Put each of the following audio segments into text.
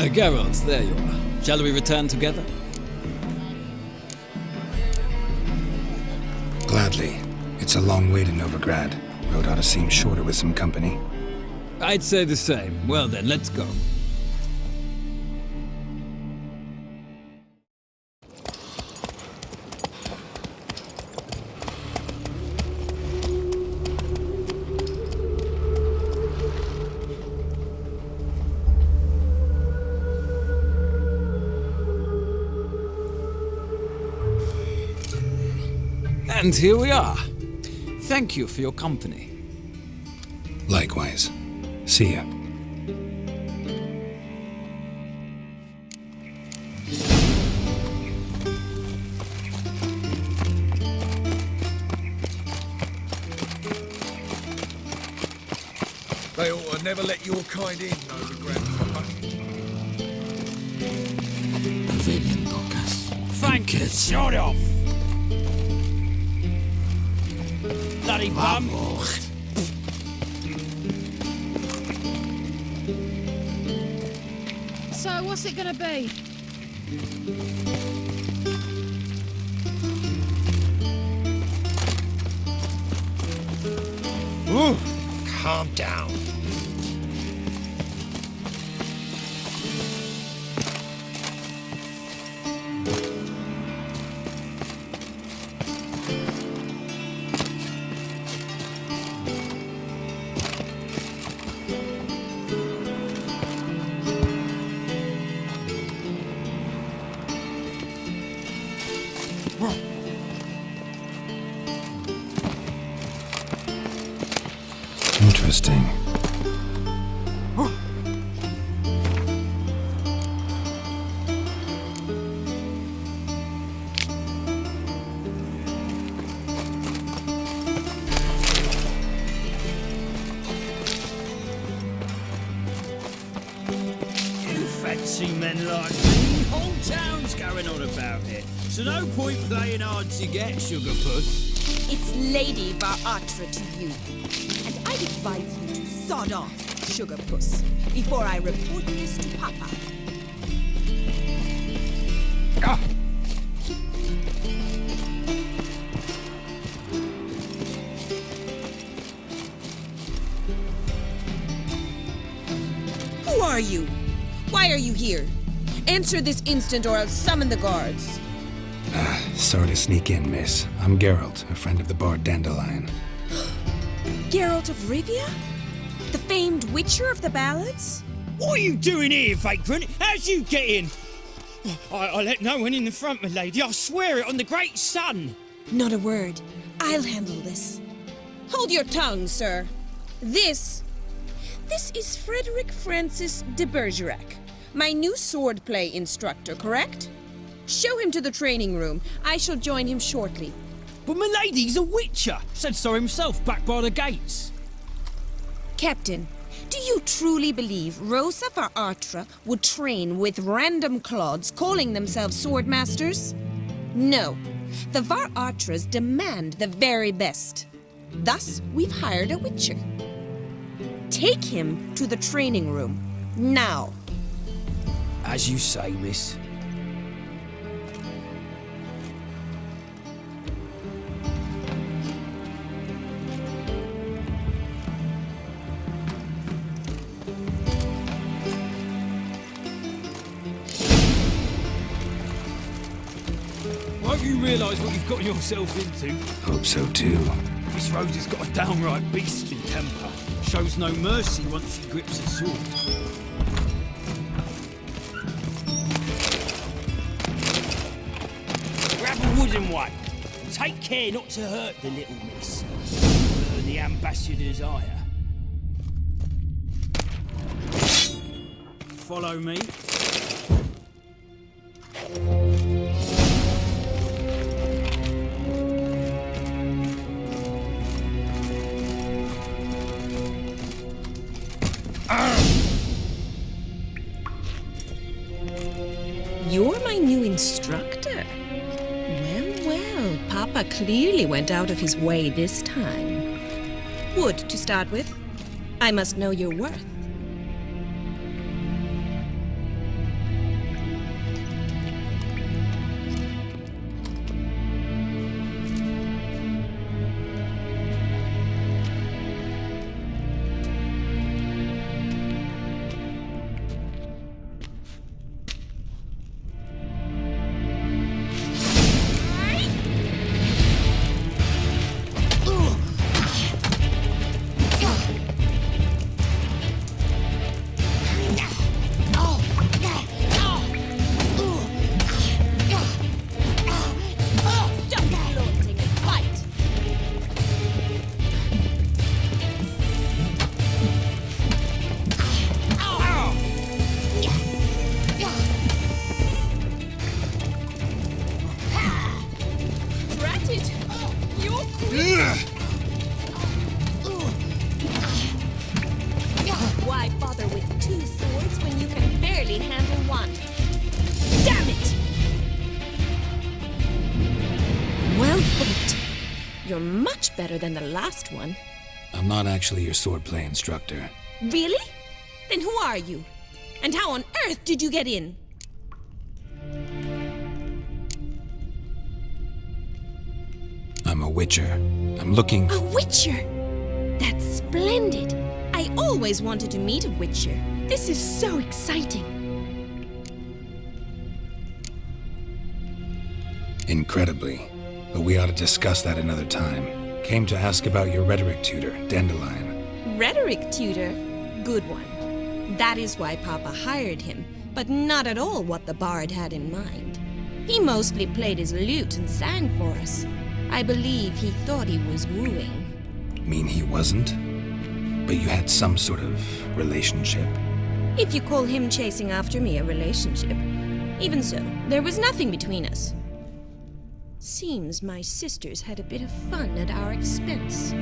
Geralt, there you are. Shall we return together? Gladly. It's a long way to Novigrad. Road ought to seem shorter with some company. I'd say the same. Well then, let's go. And here we are. Thank you for your company. Likewise. See ya. They ought to never let your kind in, Grandpapa. Thank you. Shut off. Bloody bum. So, what's it gonna be? Ooh, calm down. Interesting. Fancy men like me, whole town's going on about it. So no point playing hard to get, sugar puss. It's Lady Varatra to you. And I advise you to sod off, sugar puss, before I report this to Papa. Ah. Who are you? Why are you here? Answer this instant or I'll summon the guards. Sorry to sneak in, miss. I'm Geralt, a friend of the bard Dandelion. Geralt of Rivia? The famed witcher of the ballads? What are you doing here, vagrant? How'd you get in? I let no one in the front, my lady. I swear it on the great sun. Not a word. I'll handle this. Hold your tongue, sir. This is Frederick Francis de Bergerac, my new swordplay instructor, correct? Show him to the training room. I shall join him shortly. But my lady's a witcher. Said so himself back by the gates. Captain, do you truly believe Rosa Varatra would train with random clods calling themselves swordmasters? No. The Varatras demand the very best. Thus, we've hired a witcher. Take him to the training room. Now. As you say, miss. Won't you realise what you've got yourself into? Hope so too. This Rosie's got a downright beastly temper. Shows no mercy once she grips a sword. Grab a wooden one. Take care not to hurt the little miss. Burn the ambassador's ire. Follow me. You're my new instructor. Well, Papa clearly went out of his way this time. Wood, to start with. I must know your worth. much better than the last one. I'm not actually your swordplay instructor. Really? Then who are you? And how on earth did you get in? I'm a witcher. I'm looking A witcher? That's splendid. I always wanted to meet a witcher. This is so exciting. Incredibly. But we ought to discuss that another time. Came to ask about your rhetoric tutor, Dandelion. Rhetoric tutor? Good one. That is why Papa hired him, but not at all what the bard had in mind. He mostly played his lute and sang for us. I believe he thought he was wooing. Mean he wasn't? But you had some sort of relationship. If you call him chasing after me a relationship. Even so, there was nothing between us. Seems my sisters had a bit of fun at our expense.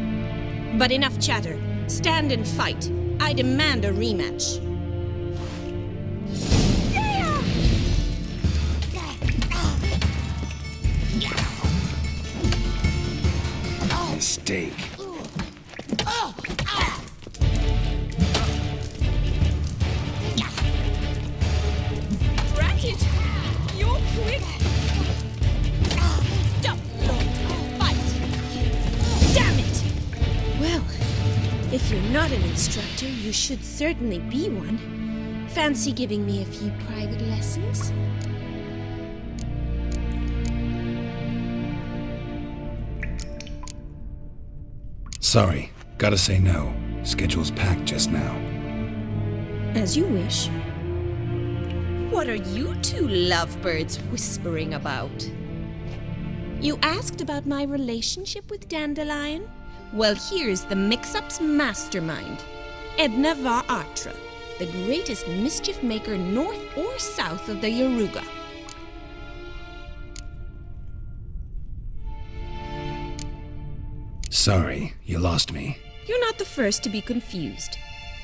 But enough chatter. Stand and fight. I demand a rematch. Mistake. Drat it! You're quick! Stop! Fight! Damn it! Well, if you're not an instructor, you should certainly be one. Fancy giving me a few private lessons? Sorry, gotta say no. Schedule's packed just now. As you wish. What are you two lovebirds whispering about? You asked about my relationship with Dandelion? Well, here's the mix-up's mastermind. Edna var Atra, the greatest mischief maker north or south of the Yaruga. Sorry, you lost me. You're not the first to be confused.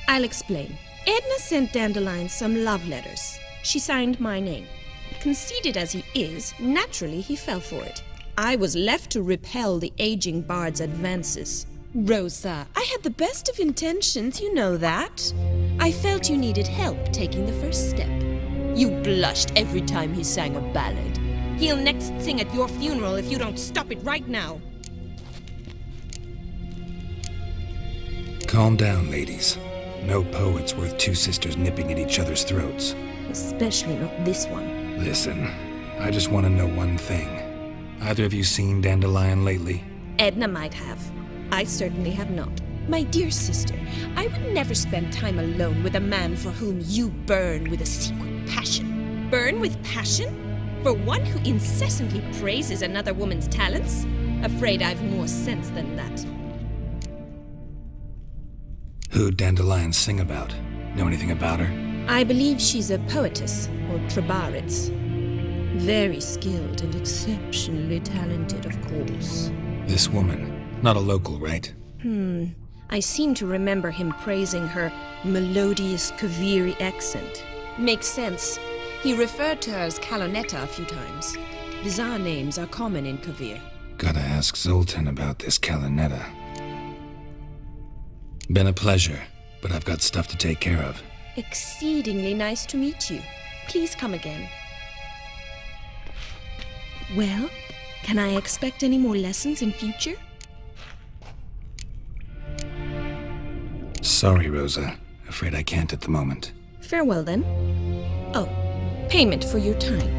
I'll explain. Edna sent Dandelion some love letters. She signed my name. Conceited as he is, naturally he fell for it. I was left to repel the aging bard's advances. Rosa, I had the best of intentions, you know that. I felt you needed help taking the first step. You blushed every time he sang a ballad. He'll next sing at your funeral if you don't stop it right now. Calm down, ladies. No poet's worth two sisters nipping at each other's throats. Especially not this one. Listen, I just want to know one thing. Either of you seen Dandelion lately? Edna might have. I certainly have not. My dear sister, I would never spend time alone with a man for whom you burn with a secret passion. Burn with passion? For one who incessantly praises another woman's talents? Afraid I've more sense than that. Who'd Dandelion sing about? Know anything about her? I believe she's a poetess, or trabaritz. Very skilled and exceptionally talented, of course. This woman, not a local, right? I seem to remember him praising her melodious Kaviri accent. Makes sense. He referred to her as Kalonetta a few times. Bizarre names are common in Kavir. Gotta ask Zoltan about this Kalonetta. Been a pleasure, but I've got stuff to take care of. Exceedingly nice to meet you. Please come again. Well, can I expect any more lessons in future? Sorry, Rosa. Afraid I can't at the moment. Farewell then. Oh, payment for your time.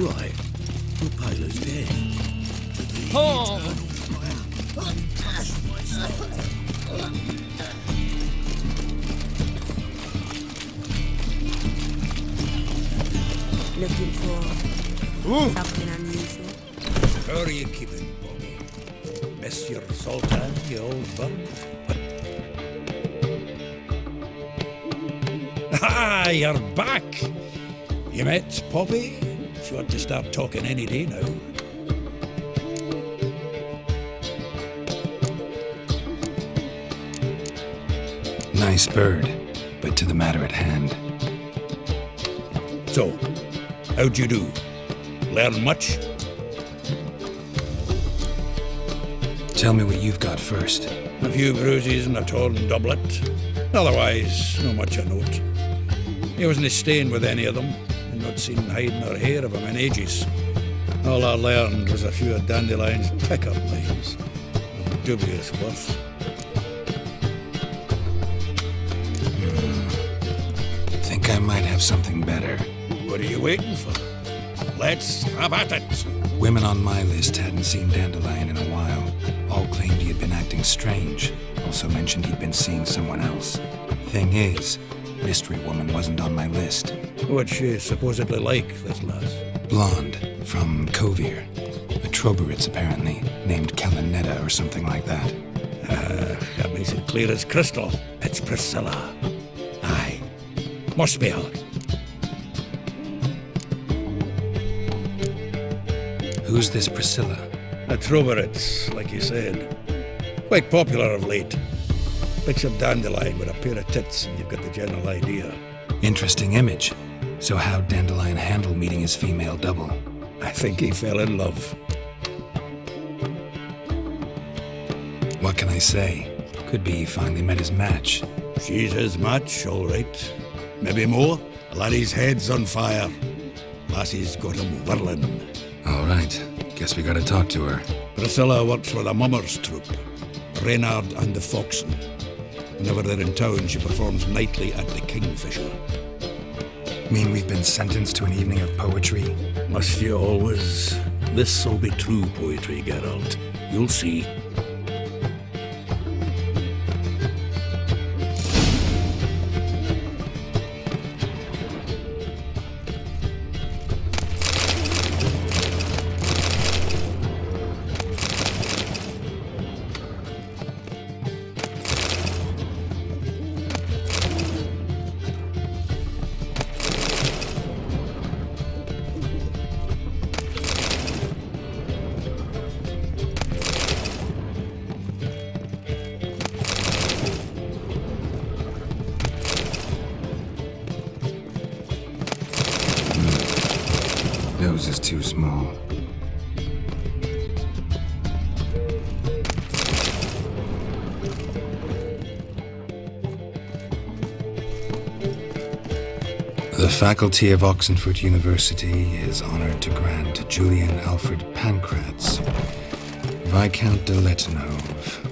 right. Your pilot's dead. Looking for something unusual? How are you keeping, Bobby? Miss your sultan, you old bum? Ah, you're back! You met Poppy? She ought to start talking any day now. Nice bird, but to the matter at hand. So, how'd you do? Learn much? Tell me what you've got first. A few bruises and a torn doublet. Otherwise, no much a note. He wasn't staying with any of them, and not seen hiding or hair of him in ages. All I learned was a few of Dandelion's pick-up lines, of dubious worth. Think I might have something better. What are you waiting for? Let's have at it! Women on my list hadn't seen Dandelion in a while. All claimed he had been acting strange. Also mentioned he'd been seeing someone else. Thing is, Mystery Woman wasn't on my list. What's she supposedly like, this lass? Blonde, from Kovir. A Troberitz, apparently, named Kalinetta or something like that. That makes it clear as crystal. It's Priscilla. Aye. Must be her. Who's this Priscilla? A Troberitz, like you said. Quite popular of late. Picture Dandelion with a pair of tits and you've got the general idea. Interesting image. So how'd Dandelion handle meeting his female double? I think he fell in love. What can I say? Could be he finally met his match. She's his match, all right. Maybe more. The laddie's head's on fire. Lassie's got him whirling. All right. Guess we gotta talk to her. Priscilla works for the Mummers troupe. Reynard and the Foxen. Whenever they're in town, she performs nightly at the Kingfisher. Mean we've been sentenced to an evening of poetry? Must you always? This'll be true poetry, Geralt. You'll see. Nose is too small. The faculty of Oxenford University is honored to grant Julian Alfred Pancratz, Viscount de Letonov,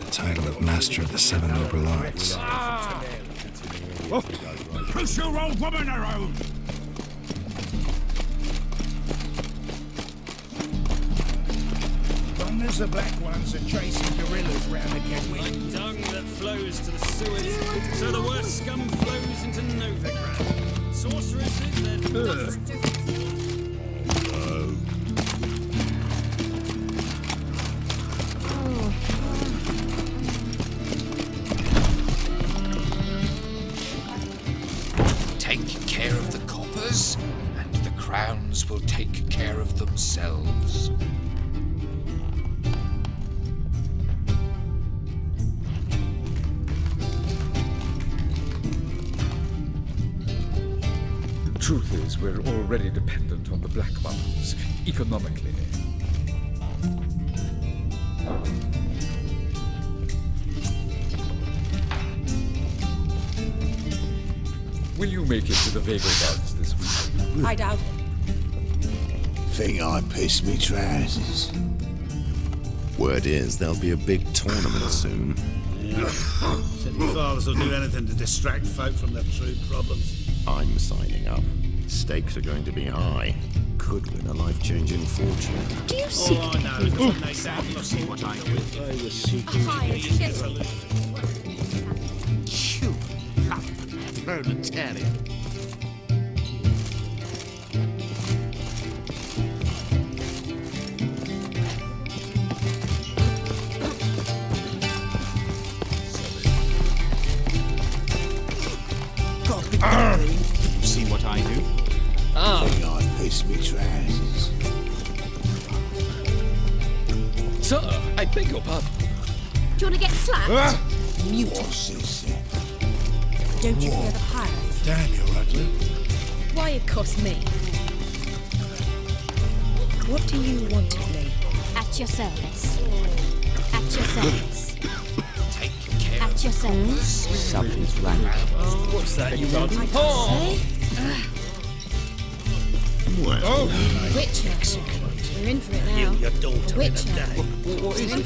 the title of Master of the Seven Liberal Arts. Push your old woman around! There's the black ones are chasing gorillas round the Kedwin. Like dung that flows to the sewers, so the worst scum flows into Novigrad. Sorceresses, they're Take care of the coppers, and the crowns will take care of themselves. Truth is, we're already dependent on the black ones, economically. Will you make it to the Vega Buds this week? I doubt it. Think I pissed me trousers. Word is there'll be a big tournament soon. Said your fathers will do anything to distract folk from their true problems. I'm signing up. Stakes are going to be high. could win a life-changing fortune. Do you seek Oh, no. You'll see what I do. I was seeking to hired get killer? You lump proletarian. See what I do? I piss me trousers. Sir, I beg your pardon. Do you want to get slapped? What's this? Don't you fear the pirates? Damn, you're ugly. Why it cost me? What do you want of me? At your service. At your service. Take care At your service. Something's right. What's that, you want? Witcher. We're in for it now. Your daughter in a Witcher. day.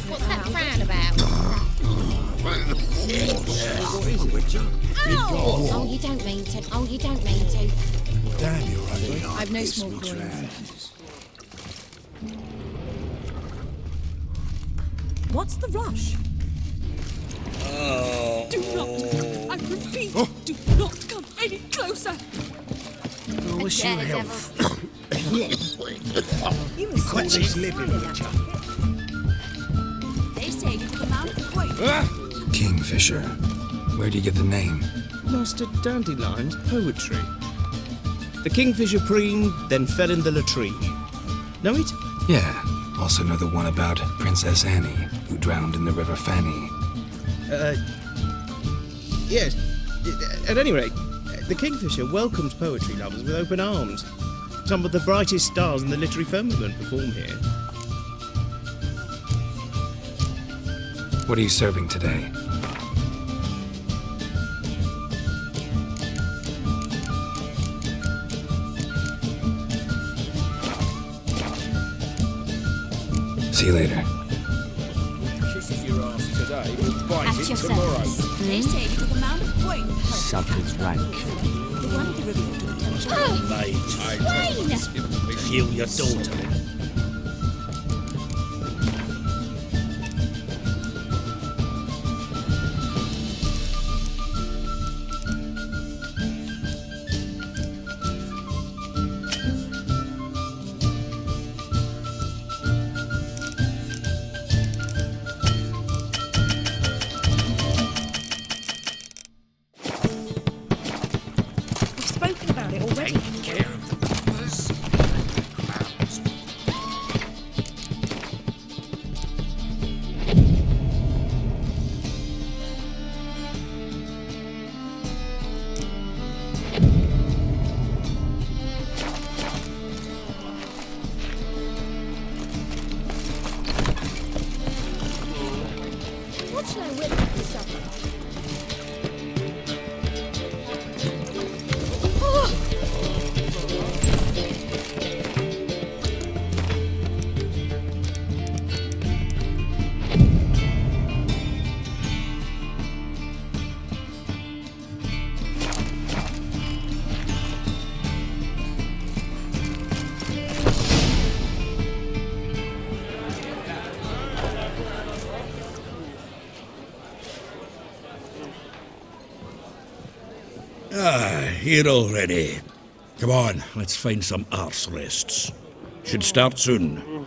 What's that frown about? Oh, you don't mean to. Oh, you don't mean to. Damn, you're ugly. I've no Piss small me coins. trousers. What's the rush? Do not, I repeat, do not come any closer. Wish you Daredevil. health. You must Quit this living, Witcher. They say you come out of the way. Kingfisher. Where do you get the name? Master Dandelion's poetry. The kingfisher preened, then fell in the latrine. Know it? Yeah. Also know the one about Princess Annie, who drowned in the River Fanny. Yes. At any rate, the kingfisher welcomes poetry lovers with open arms. Some of the brightest stars in the literary firmament perform here. What are you serving today? See you later. Kisses your ass today, we'll bite At it your tomorrow. service. They say you took a amount of weight. Something's rank. The one who revealed to the Mate, kill your daughter. We've spoken about it already. Take care of the robbers and the crowns. What shall I whip for supper? Here already. Come on, let's find some arse rests. Should start soon.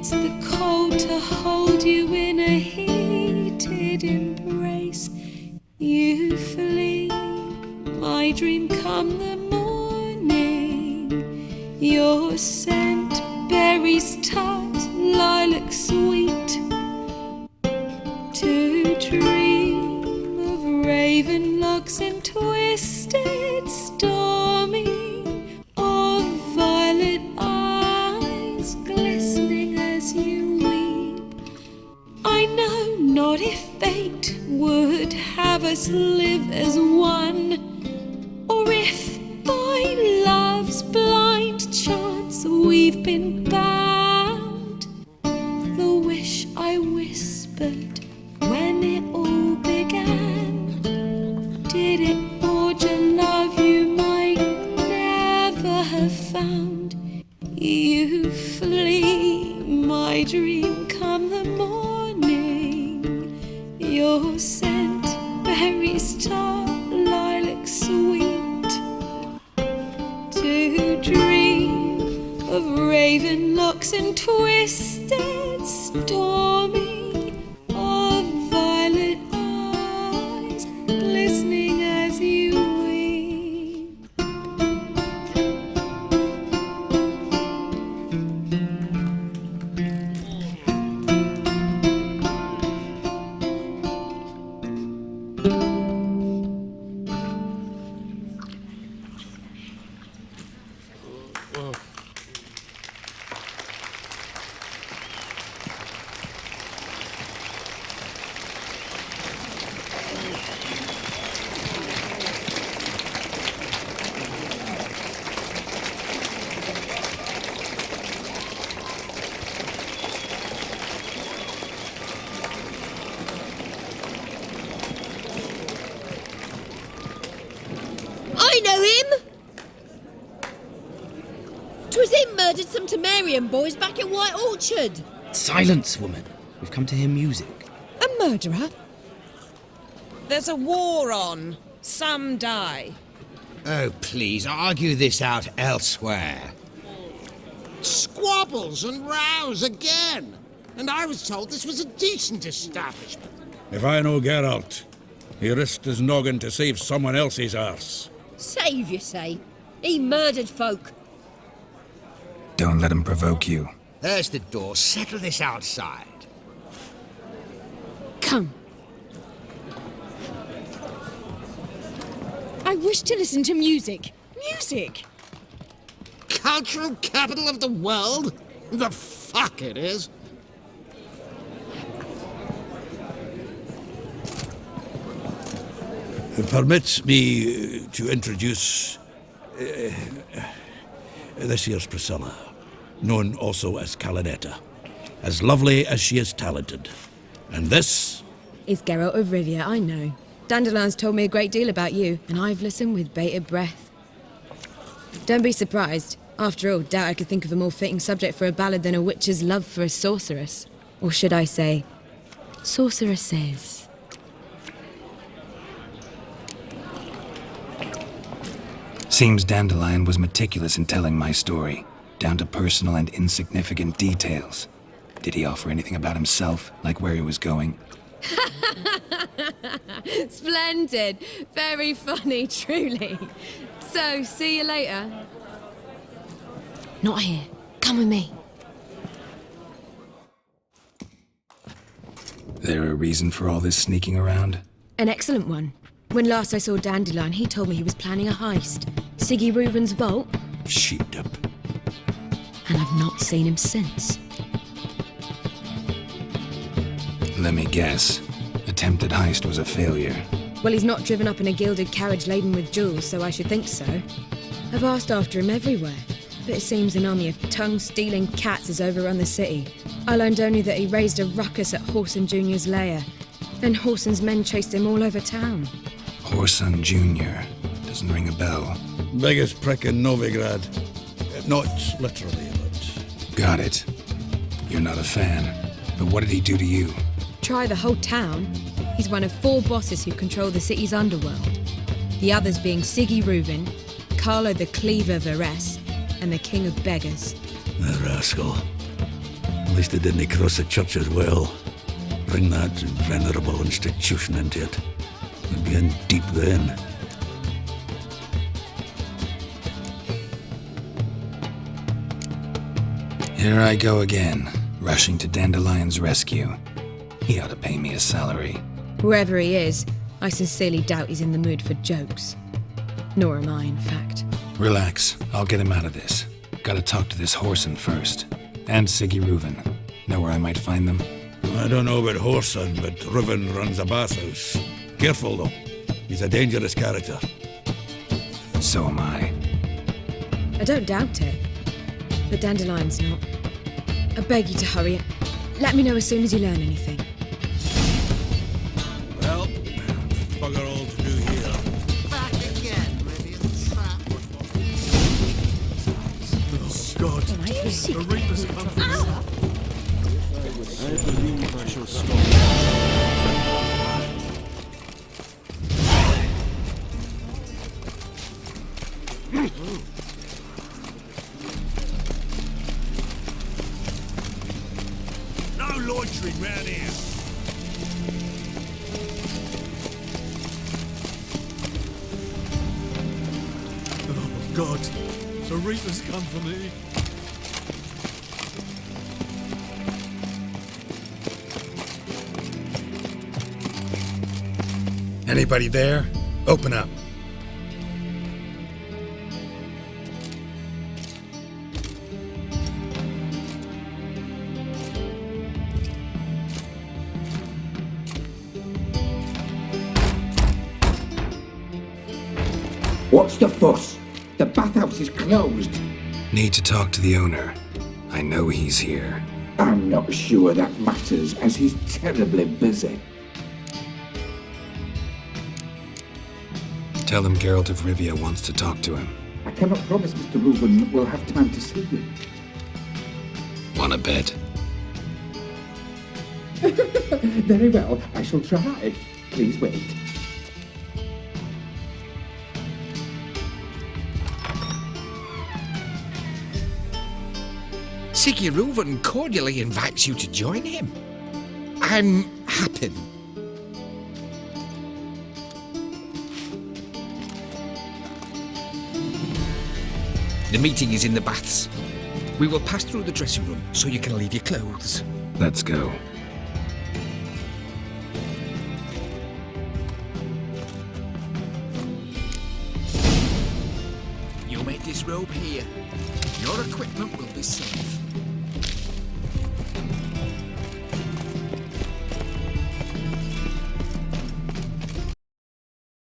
it's the cold to hold you in a heated embrace. You flee, my dream come the morning. Your scent, berries tart, lilac sweet. To dream of raven locks and twisted stormy, of violet eyes glistening as you weep. I know not if fate would have us live as one, or if by love's blind chance we've been bound. The wish I whispered when it all began, did it forge a love you might never have found? You flee, my dream come the morning. Your scent, berries tart, lilac sweet. To dream of raven locks and twisted stormy, of violet eyes glistening as you weep. I know him! 'Twas him murdered some Temerian boys back in White Orchard. Silence, woman. We've come to hear music. A murderer? There's a war on. Some die. Oh, please, argue this out elsewhere. Squabbles and rows again. And I was told this was a decent establishment. If I know Geralt, he risked his noggin to save someone else's arse. Save, you say? He murdered folk. Don't let him provoke you. There's the door. Settle this outside. Come. I wish to listen to music. Music! Cultural capital of the world? The fuck it is. Permit me to introduce this here's Priscilla, known also as Calinetta, as lovely as she is talented. And this is Geralt of Rivia, I know. Dandelion's told me a great deal about you, and I've listened with bated breath. Don't be surprised. After all, doubt I could think of a more fitting subject for a ballad than a witch's love for a sorceress. Or should I say, sorceresses. Seems Dandelion was meticulous in telling my story, down to personal and insignificant details. Did he offer anything about himself, like where he was going? Splendid. Very funny, truly. So, see you later. Not here. Come with me. There a reason for all this sneaking around? An excellent one. When last I saw Dandelion, he told me he was planning a heist. Siggy Reuven's vault. sheepdip. And I've not seen him since. Let me guess. Attempted heist was a failure. Well, he's not driven up in a gilded carriage laden with jewels, so I should think so. I've asked after him everywhere, but it seems an army of tongue-stealing cats has overrun the city. I learned only that he raised a ruckus at Whoreson Jr.'s lair. Then Whoreson's men chased him all over town. Whoreson Jr. Doesn't ring a bell. Biggest prick in Novigrad. Not literally, but... Got it. You're not a fan. But what did he do to you? Try the whole town. He's one of 4 bosses who control the city's underworld. The others being Siggy Reuven, Carlo the Cleaver Varese, and the King of Beggars. The rascal. At least they didn't cross the church as well. Bring that venerable institution into it. We'd be in deep then. Here I go again, rushing to Dandelion's rescue. He ought to pay me a salary. Whoever he is, I sincerely doubt he's in the mood for jokes. Nor am I, in fact. Relax, I'll get him out of this. Gotta talk to this Whoreson first. And Siggy Reuven. Know where I might find them? I don't know about Whoreson, but Reuven runs a bathhouse. Careful, though. He's a dangerous character. So am I. I don't doubt it. But Dandelion's not. I beg you to hurry it. Let me know as soon as you learn anything. Well, bugger all to do here. Back again, Rivian trap. Oh, God. The Reapers come for me. I believe I shall stop. No loitering round here. Oh, God. The Reapers come for me. Anybody there? Open up. What's the fuss? The bathhouse is closed. Need to talk to the owner. I know he's here. I'm not sure that matters, as he's terribly busy. Tell him Geralt of Rivia wants to talk to him. I cannot promise Mr. Reuven will have time to see you. Wanna bet? Very well, I shall try. Please wait. Siggy Reuven cordially invites you to join him. I'm happy. The meeting is in the baths. We will pass through the dressing room so you can leave your clothes. Let's go. You make this robe here. Your equipment will be safe.